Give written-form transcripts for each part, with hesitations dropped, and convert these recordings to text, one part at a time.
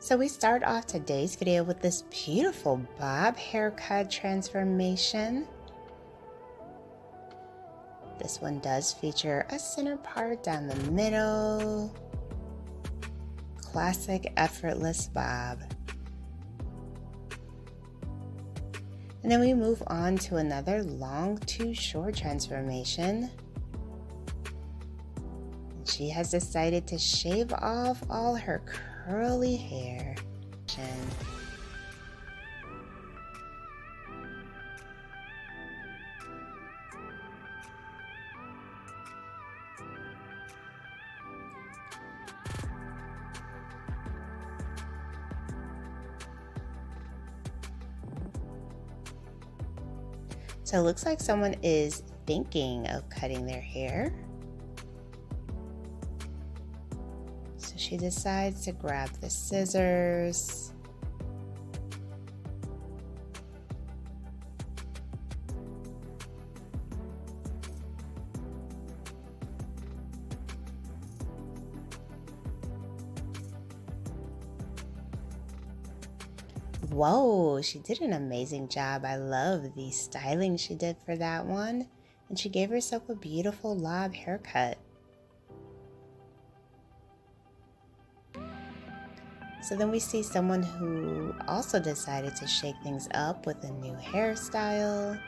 So we start off today's video with this beautiful bob haircut transformation. This one does feature a center part down the middle. Classic effortless bob. And then we move on to another long to short transformation. She has decided to shave off all her curly hair. So it looks like someone is thinking of cutting their hair. So she decides to grab the scissors. Whoa, she did an amazing job. I love the styling she did for that one. And she gave herself a beautiful lob haircut. So then we see someone who also decided to shake things up with a new hairstyle.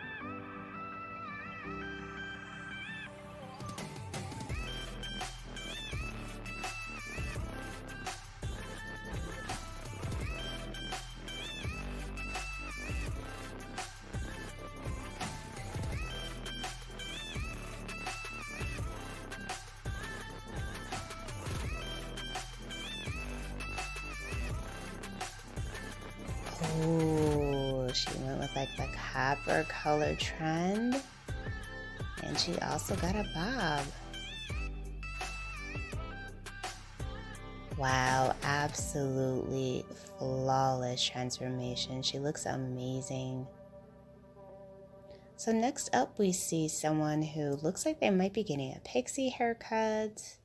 Oh, she went with like the copper color trend. And she also got a bob. Wow, absolutely flawless transformation. She looks amazing. So next up we see someone who looks like they might be getting a pixie haircut.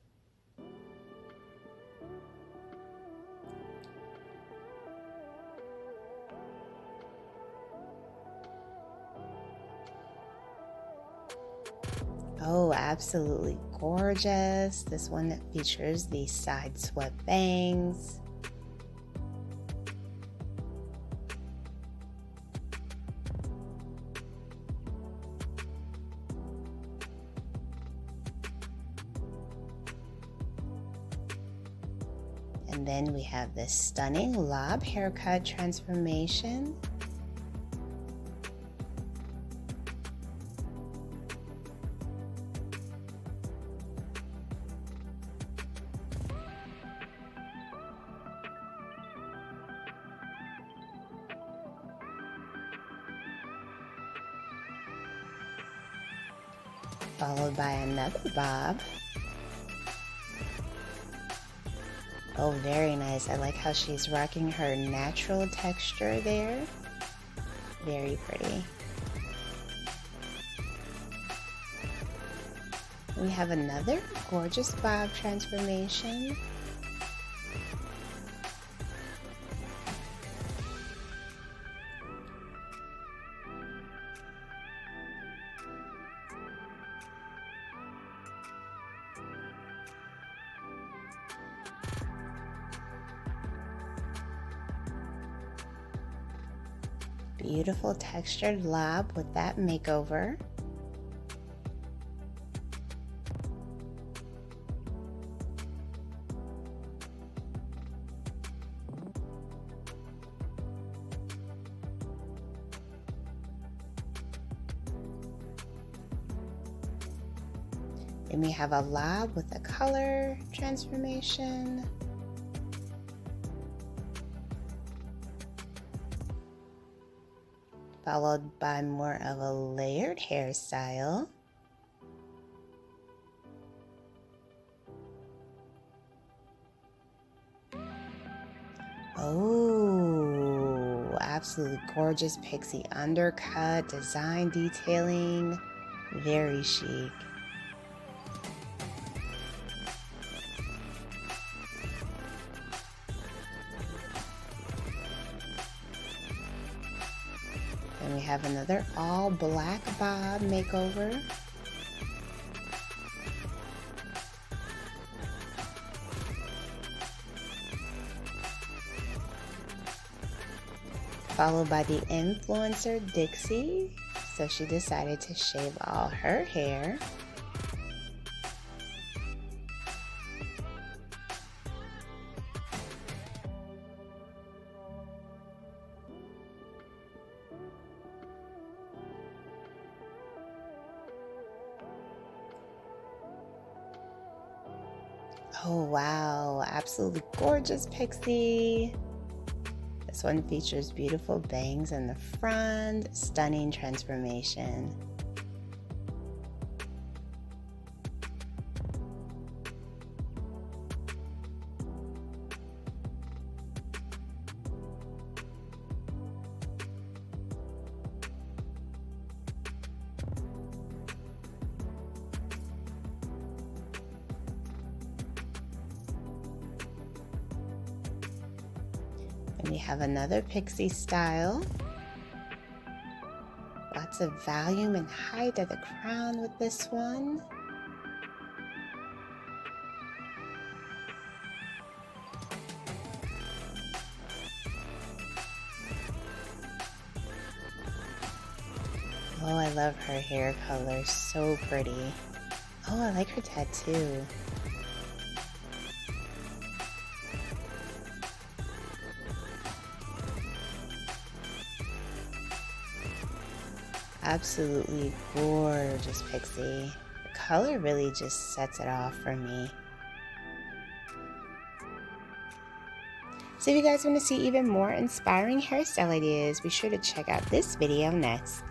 Oh, absolutely gorgeous. This one features the side swept bangs. And then we have this stunning lob haircut transformation. Followed by another bob. Oh, very nice. I like how she's rocking her natural texture there. Very pretty. We have another gorgeous bob transformation. Beautiful textured lob with that makeover. Then we have a lob with a color transformation. Followed by more of a layered hairstyle. Oh, absolutely gorgeous pixie undercut, design detailing, very chic. And we have another all black bob makeover. Followed by the influencer Dixie. So she decided to shave all her hair. Oh wow, absolutely gorgeous pixie. This one features beautiful bangs in the front, stunning transformation. And we have another pixie style. Lots of volume and height at the crown with this one. Oh, I love her hair color, so pretty. Oh, I like her tattoo. Absolutely gorgeous pixie. The color really just sets it off for me. So if you guys want to see even more inspiring hairstyle ideas, be sure to check out this video next.